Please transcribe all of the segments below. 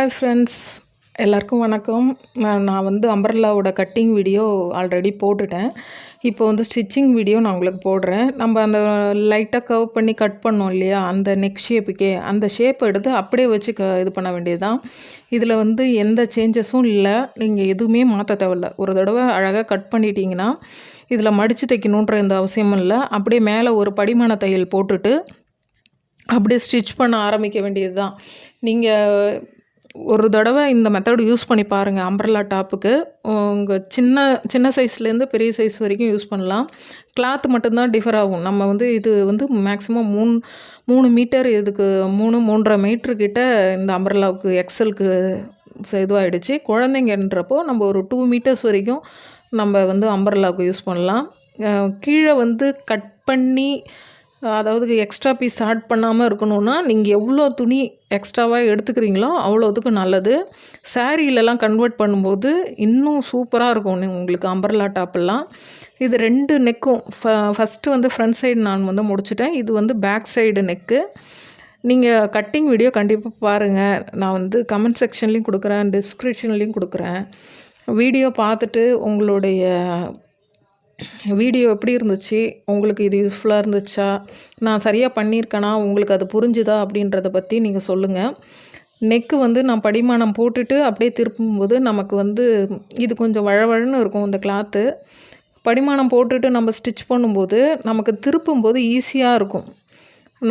Hi friends, எல்லாருக்கும் வணக்கம். நான் வந்து அம்பர்லாவோட கட்டிங் வீடியோ ஆல்ரெடி போட்டுட்டேன். இப்போ வந்து ஸ்டிச்சிங் வீடியோ நான் உங்களுக்கு போடுறேன். நம்ம அந்த லைட்டாக கர்வ் பண்ணி கட் பண்ணோம் இல்லையா, அந்த நெக் ஷேப்புக்கே அந்த ஷேப்பை எடுத்து அப்படியே வச்சு இது பண்ண வேண்டியது தான். இதில் வந்து எந்த சேஞ்சஸும் இல்லை, நீங்கள் எதுவுமே மாற்ற தேவையில்ல. ஒரு தடவை அழகாக கட் பண்ணிட்டீங்கன்னா இதில் மடித்து தைக்கணுன்ற எந்த அவசியமும் இல்லை. அப்படியே மேலே ஒரு படிமான தையல் போட்டுட்டு அப்படியே ஸ்டிச் பண்ண ஆரம்பிக்க வேண்டியது தான். நீங்கள் ஒரு தடவை இந்த மெத்தட் யூஸ் பண்ணி பாருங்கள். அம்பர்லா டாப்புக்கு உங்கள் சின்ன சைஸ்லேருந்து பெரிய சைஸ் வரைக்கும் யூஸ் பண்ணலாம். கிளாத் மட்டும்தான் டிஃபர் ஆகும். நம்ம வந்து இது வந்து மேக்ஸிமம் 3 மீட்டர், இதுக்கு 3.5 மீட்டர்கிட்ட இந்த அம்பர்லாவுக்கு எக்ஸலுக்கு இதுவாகிடுச்சு. குழந்தைங்கன்றப்போ நம்ம ஒரு 2 மீட்டர்ஸ் வரைக்கும் நம்ம வந்து அம்பர்லாவுக்கு யூஸ் பண்ணலாம். கீழே வந்து கட் பண்ணி, அதாவது எக்ஸ்ட்ரா பீஸ் ஆட் பண்ணாமல் இருக்கணும்னா நீங்கள் எவ்வளோ துணி எக்ஸ்ட்ராவாக எடுத்துக்கிறீங்களோ அவ்வளோதுக்கு நல்லது. சாரீலலாம் கன்வெர்ட் பண்ணும்போது இன்னும் சூப்பராக இருக்கும் உங்களுக்கு அம்பர்லா டாப்பெல்லாம். இது 2 நெக்கும் ஃபஸ்ட்டு வந்து ஃப்ரண்ட் சைடு நான் வந்து முடிச்சிட்டேன். இது வந்து பேக் சைடு நெக்கு. நீங்கள் கட்டிங் வீடியோ கண்டிப்பாக பாருங்கள். நான் வந்து கமெண்ட் செக்ஷன்லேயும் கொடுக்குறேன், டிஸ்கிரிப்ஷன்லேயும் கொடுக்குறேன். வீடியோ பார்த்துட்டு உங்களுடைய வீடியோ எப்படி இருந்துச்சு, உங்களுக்கு இது யூஸ்ஃபுல்லாக இருந்துச்சா, நான் சரியாக பண்ணியிருக்கேனா, உங்களுக்கு அது புரிஞ்சுதா அப்படின்றத பற்றி நீங்கள் சொல்லுங்கள். நெக்கு வந்து நான் படிமானம் போட்டுட்டு அப்படியே திருப்பும்போது நமக்கு வந்து இது கொஞ்சம் வழவழன்னு இருக்கும் இந்த கிளாத்து. படிமானம் போட்டுட்டு நம்ம ஸ்டிச் பண்ணும்போது நமக்கு திருப்பும்போது ஈஸியாக இருக்கும்.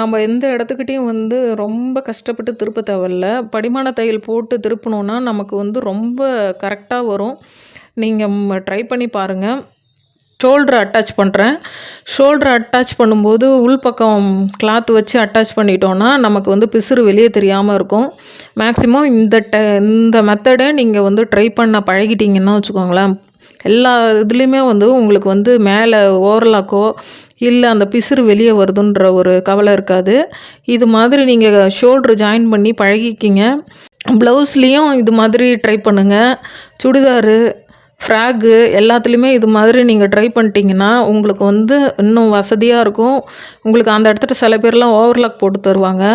நம்ம எந்த இடத்துக்கிட்டையும் வந்து ரொம்ப கஷ்டப்பட்டு திருப்ப தேவையில்ல. படிமான தையல் போட்டு திருப்பினோன்னா நமக்கு வந்து ரொம்ப கரெக்டாக வரும். நீங்கள் ட்ரை பண்ணி பாருங்கள். ஷோல்டர் அட்டாச் பண்ணுறேன். ஷோல்டர் அட்டாச் பண்ணும்போது உள்பக்கம் கிளாத் வச்சு அட்டாச் பண்ணிட்டோன்னா நமக்கு வந்து பிசுறு வெளியே தெரியாமல் இருக்கும். மேக்ஸிமம் இந்த மெத்தடை நீங்கள் வந்து ட்ரை பண்ண பழகிட்டிங்கன்னா வச்சுக்கோங்களேன், எல்லா இதுலேயுமே வந்து உங்களுக்கு வந்து மேலே ஓவர்லாக்கோ இல்லை அந்த பிசுறு வெளியே வருதுன்ற ஒரு கவலை இருக்காது. இது மாதிரி நீங்கள் ஷோல்டர் ஜாயின் பண்ணி பழகிக்கிங்க. ப்ளவுஸ்லேயும் இது மாதிரி ட்ரை பண்ணுங்கள். சுடிதாரு, ஃப்ராகு எல்லாத்துலேயுமே இது மாதிரி நீங்கள் ட்ரை பண்ணிட்டீங்கன்னா உங்களுக்கு வந்து இன்னும் வசதியாக இருக்கும். உங்களுக்கு அந்த இடத்துல சில பேர்லாம் ஓவர்லாக் போட்டு தருவாங்க.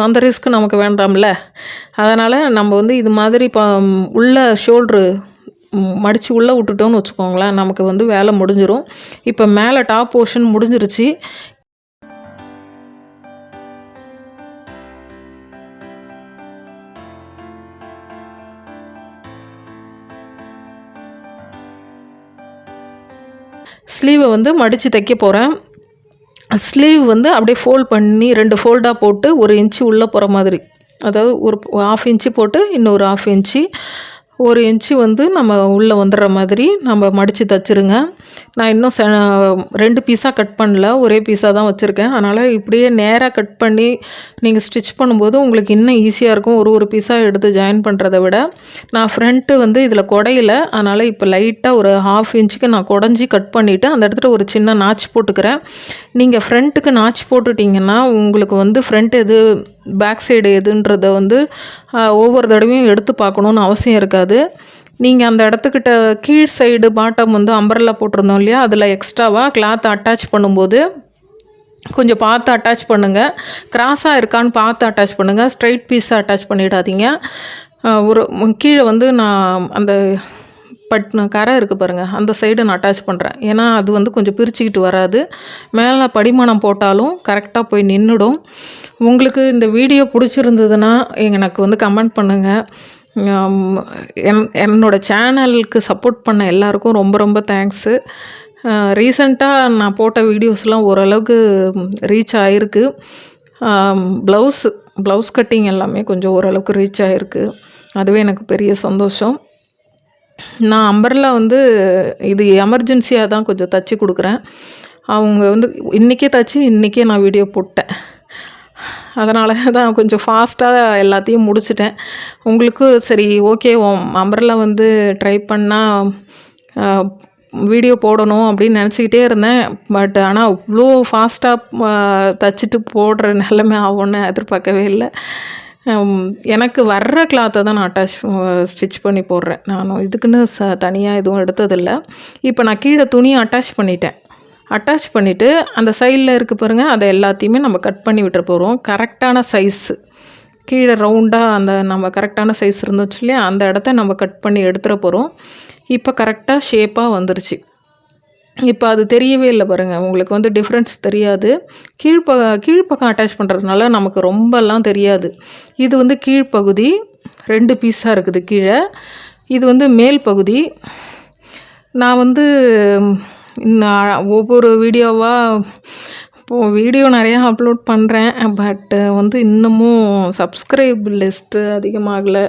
அந்த ரிஸ்க் நமக்கு வேண்டாம்ல. அதனால் நம்ம வந்து இது மாதிரி உள்ள ஷோல்ட்ரு மடித்து உள்ளே விட்டுட்டோன்னு வச்சுக்கோங்களேன், நமக்கு வந்து வேலை முடிஞ்சிடும். இப்போ மேலே டாப் போர்ஷன் முடிஞ்சிருச்சு. ஸ்லீவை வந்து மடித்து தைக்க போகிறேன். ஸ்லீவ் வந்து அப்படியே ஃபோல்ட் பண்ணி 2 ஃபோல்டாக போட்டு 1 இன்ச்சு உள்ளே போகிற மாதிரி, அதாவது ஒரு 1/2 இன்ச்சு போட்டு இன்னொரு 1/2 இன்ச்சு 1 இன்ச்சு வந்து நம்ம உள்ளே வந்துடுற மாதிரி நம்ம மடித்து தைச்சிருங்க. நான் இன்னும் 2 பீஸாக கட் பண்ணல, ஒரே பீஸாக தான் வச்சுருக்கேன். அதனால் இப்படியே நேராக கட் பண்ணி நீங்கள் ஸ்டிச் பண்ணும்போது உங்களுக்கு இன்னும் ஈஸியாக இருக்கும். ஒரு பீஸாக எடுத்து ஜாயின் பண்ணுறதை விட. நான் ஃப்ரண்ட்டு வந்து இதில் குடையில, அதனால் இப்போ லைட்டாக ஒரு 1/2 இன்ச்சுக்கு நான் குடஞ்சி கட் பண்ணிவிட்டு அந்த இடத்துல ஒரு சின்ன நாச் போட்டுக்கிறேன். நீங்கள் ஃப்ரண்ட்டுக்கு நாச் போட்டுட்டிங்கன்னா உங்களுக்கு வந்து ஃப்ரண்ட் எது பேக் சைடு எதுன்றதை வந்து ஒவ்வொரு தடவையும் எடுத்து பார்க்கணுன்னு அவசியம் இருக்காது. நீங்கள் அந்த இடத்துக்கிட்ட கீழ் சைடு பாட்டம் வந்து அம்பர்லா போட்டிருந்தோம் இல்லையா, அதில் எக்ஸ்ட்ராவாக கிளாத் அட்டாச் பண்ணும்போது கொஞ்சம் பார்த்து அட்டாச் பண்ணுங்கள். கிராஸாக இருக்கான்னு பார்த்து அட்டாச் பண்ணுங்கள். ஸ்ட்ரைட் பீஸாக அட்டாச் பண்ணிடாதீங்க. ஒரு கீழே வந்து நான் அந்த கரை இருக்குது பாருங்கள், அந்த சைடு நான் அட்டாச் பண்ணுறேன். ஏன்னா அது வந்து கொஞ்சம் பிரிச்சுக்கிட்டு வராது. மேலே படிமானம் போட்டாலும் கரெக்டாக போய் நின்றுடும். உங்களுக்கு இந்த வீடியோ பிடிச்சிருந்ததுன்னா எனக்கு வந்து கமெண்ட் பண்ணுங்கள். என்னோடய சேனலுக்கு சப்போர்ட் பண்ண எல்லாருக்கும் ரொம்ப ரொம்ப தேங்க்ஸு. ரீசெண்டாக நான் போட்ட வீடியோஸ்லாம் ஓரளவுக்கு ரீச் ஆகிருக்கு. ப்ளவுஸ் கட்டிங் எல்லாமே கொஞ்சம் ஓரளவுக்கு ரீச் ஆகிருக்கு. அதுவே எனக்கு பெரிய சந்தோஷம். நான் அம்பர்லா வந்து இது எமர்ஜென்சியாக தான் கொஞ்சம் தச்சு கொடுக்குறேன். அவங்க வந்து இன்றைக்கே தச்சு இன்றைக்கே நான் வீடியோ போட்டேன். அதனால தான் கொஞ்சம் ஃபாஸ்ட்டாக எல்லாத்தையும் முடிச்சிட்டேன். உங்களுக்கு சரி ஓகே, அம்பர்லா வந்து ட்ரை பண்ணால் வீடியோ போடணும் அப்படின்னு நினச்சிக்கிட்டே இருந்தேன். பட் ஆனால் அவ்வளோ ஃபாஸ்ட்டாக தச்சுட்டு போடுற நிலைமை ஆகும்னு எதிர்பார்க்கவே இல்லை. எனக்கு வர்ற கிளாத்தை தான் நான் ஸ்டிச் பண்ணி போடுறேன். நான் இதுக்குன்னு தனியாக எதுவும் எடுத்ததில்லை. இப்போ நான் கீழே துணியை அட்டாச் பண்ணிவிட்டு அந்த சைடில் இருக்குது பாருங்கள், அதை எல்லாத்தையுமே நம்ம கட் பண்ணி விட்டுற போகிறோம். கரெக்டான சைஸு கீழே ரவுண்டாக அந்த நம்ம கரெக்டான சைஸ் இருந்துச்சு இல்லையா, அந்த இடத்த நம்ம கட் பண்ணி எடுத்துகிற போகிறோம். இப்போ கரெக்டாக ஷேப்பாக வந்துருச்சு. இப்போ அது தெரியவே இல்லை பாருங்கள், உங்களுக்கு வந்து டிஃப்ரென்ஸ் தெரியாது. கீழ்ப்பக்கம் அட்டாச் பண்ணுறதுனால நமக்கு ரொம்பலாம் தெரியாது. இது வந்து கீழ்ப்பகுதி 2 பீஸாக இருக்குது கீழே. இது வந்து மேல் பகுதி. நான் வந்து ஒவ்வொரு வீடியோ நிறையா அப்லோட் பண்ணுறேன். பட்டு வந்து இன்னமும் சப்ஸ்கிரைப் லிஸ்ட்டு அதிகமாகலை.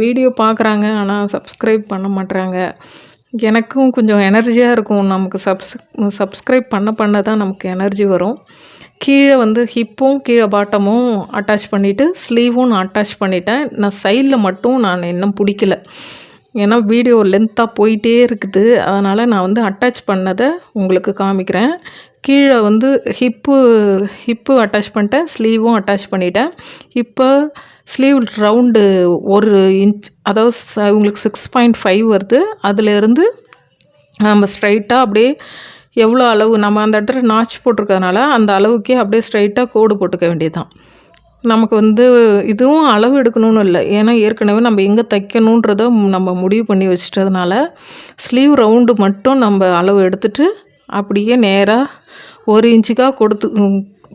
வீடியோ பார்க்குறாங்க, ஆனால் சப்ஸ்கிரைப் பண்ண மாட்றாங்க. எனக்கும் கொஞ்சம் எனர்ஜியாக இருக்கும். நமக்கு சப்ஸ்கிரைப் பண்ண தான் நமக்கு எனர்ஜி வரும். கீழே வந்து ஹிப்பும் கீழே பாட்டமும் அட்டாச் பண்ணிவிட்டு ஸ்லீவும் நான் அட்டாச் பண்ணிட்டேன். நான் சைடில் மட்டும் நான் இன்னும் பிடிக்கல. ஏன்னா வீடியோ லென்த்தாக போயிட்டே இருக்குது. அதனால் நான் வந்து அட்டாச் பண்ணதை உங்களுக்கு காமிக்கிறேன். கீழே வந்து ஹிப்பு அட்டாச் பண்ணிட்டேன், ஸ்லீவும் அட்டாச் பண்ணிட்டேன். இப்போ ஸ்லீவ் ரவுண்டு 1 இன்ச், அதாவது உங்களுக்கு 6.5 வருது. அதிலேருந்து நம்ம ஸ்ட்ரைட்டாக அப்படியே எவ்வளோ அளவு நம்ம அந்த இடத்துல நாச் போட்டிருக்கறதுனால அந்த அளவுக்கே அப்படியே ஸ்ட்ரைட்டாக கோடு போட்டுக்க வேண்டியதுதான். நமக்கு வந்து இதுவும் அளவு எடுக்கணும்னு இல்லை. ஏன்னா ஏற்கனவே நம்ம எங்கே தைக்கணுன்றதை நம்ம முடிவு பண்ணி வச்சிட்டதுனால ஸ்லீவ் ரவுண்டு மட்டும் நம்ம அளவு எடுத்துகிட்டு அப்படியே நேராக 1 இன்ச்சுக்காக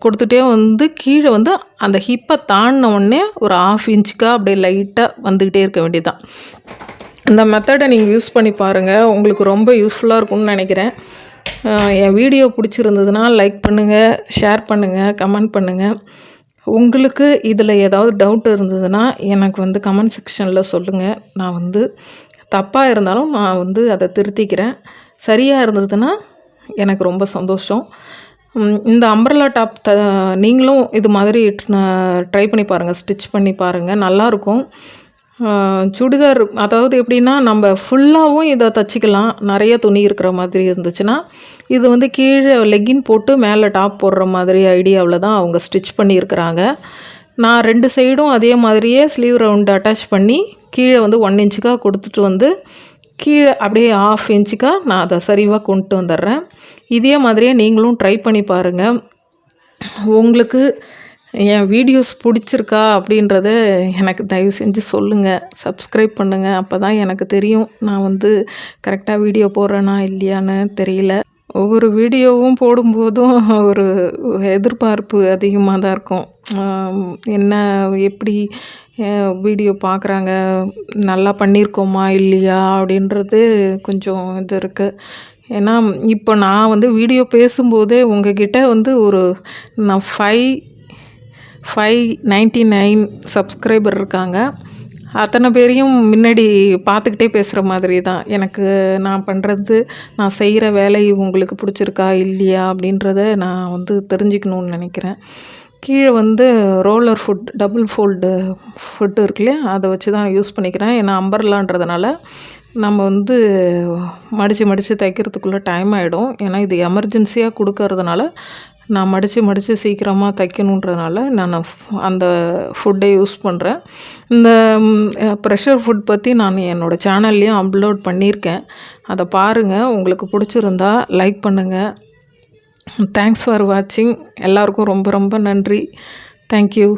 கொடுத்துட்டே வந்து கீழே வந்து அந்த ஹிப்பை தாண்டின உடனே ஒரு 1/2 இன்ச்சுக்காக அப்படியே லைட்டாக வந்துக்கிட்டே இருக்க வேண்டியதுதான். இந்த மெத்தடை நீங்கள் யூஸ் பண்ணி பாருங்கள், உங்களுக்கு ரொம்ப யூஸ்ஃபுல்லாக இருக்கும்னு நினைக்கிறேன். என் வீடியோ பிடிச்சிருந்ததுன்னா லைக் பண்ணுங்கள், ஷேர் பண்ணுங்கள், கமெண்ட் பண்ணுங்கள். உங்களுக்கு இதில் ஏதாவது டவுட் இருந்ததுன்னா எனக்கு வந்து கமெண்ட் செக்ஷனில் சொல்லுங்கள். நான் வந்து தப்பாக இருந்தாலும் நான் வந்து அதை திருத்திக்கிறேன். சரியாக இருந்ததுன்னா எனக்கு ரொம்ப சந்தோஷம். இந்த அம்பர்லா டாப் நீங்களும் இது மாதிரி ட்ரை பண்ணி பாருங்கள், ஸ்டிச் பண்ணி பாருங்கள், நல்லாயிருக்கும். சுடிதார் அதாவது எப்படின்னா நம்ம ஃபுல்லாகவும் இதை தைச்சிக்கலாம். நிறைய துணி இருக்கிற மாதிரி இருந்துச்சுன்னா இது வந்து கீழே லெக்கின் போட்டு மேலே டாப் போடுற மாதிரி ஐடியாவில் தான் அவங்க ஸ்டிச் பண்ணியிருக்கிறாங்க. நான் 2 சைடும் அதே மாதிரியே ஸ்லீவ் ரவுண்டு அட்டாச் பண்ணி கீழே வந்து 1 இன்ச்சுக்காக கொடுத்துட்டு வந்து கீழே அப்படியே 1/2 இன்ச்சுக்காக நான் அதை சரிவாக கொண்டு வந்துடுறேன். இதே மாதிரியே நீங்களும் ட்ரை பண்ணி பாருங்கள். உங்களுக்கு என் வீடியோஸ் பிடிச்சிருக்கா அப்படின்றத எனக்கு தயவு செஞ்சு சொல்லுங்கள், சப்ஸ்கிரைப் பண்ணுங்கள். அப்போ தான் எனக்கு தெரியும் நான் வந்து கரெக்டாக வீடியோ போடுறேனா இல்லையான்னு தெரியல. ஒவ்வொரு வீடியோவும் போடும்போதும் ஒரு எதிர்பார்ப்பு அதிகமாக தான் இருக்கும். என்ன எப்படி வீடியோ பார்க்குறாங்க, நல்லா பண்ணியிருக்கோமா இல்லையா அப்படின்றது கொஞ்சம் இது இருக்குது. ஏன்னா இப்போ நான் வந்து வீடியோ பேசும்போதே உங்ககிட்ட வந்து நான் 599 சப்ஸ்கிரைபர் இருக்காங்க. அத்தனை பேரையும் முன்னாடி பார்த்துக்கிட்டே பேசுகிற மாதிரி தான் எனக்கு நான் பண்ணுறது, நான் செய்கிற வேலை உங்களுக்கு பிடிச்சிருக்கா இல்லையா அப்படின்றத நான் வந்து தெரிஞ்சுக்கணுன்னு நினைக்கிறேன். கீழே வந்து ரோலர் டபுள் ஃபோல்டு ஃபுட்டு இருக்கு இல்லையா, அதை வச்சு தான் யூஸ் பண்ணிக்கிறேன். ஏன்னா அம்பர்லான்றதுனால நம்ம வந்து மடித்து தைக்கிறதுக்குள்ளே டைம் ஆகிடும். ஏன்னா இது எமர்ஜென்சியாக கொடுக்கறதுனால நான் மடித்து சீக்கிரமாக தைக்கணுன்றதுனால நான் அந்த ஃபுட்டை யூஸ் பண்ணுறேன். இந்த ப்ரெஷர் ஃபுட் பற்றி நான் என்னோடய சேனல்லையும் அப்லோட் பண்ணியிருக்கேன். அதை பாருங்கள், உங்களுக்கு பிடிச்சிருந்தா லைக் பண்ணுங்கள். தேங்க்ஸ் ஃபார் வாட்சிங். எல்லாருக்கும் ரொம்ப ரொம்ப நன்றி. தேங்க்யூ.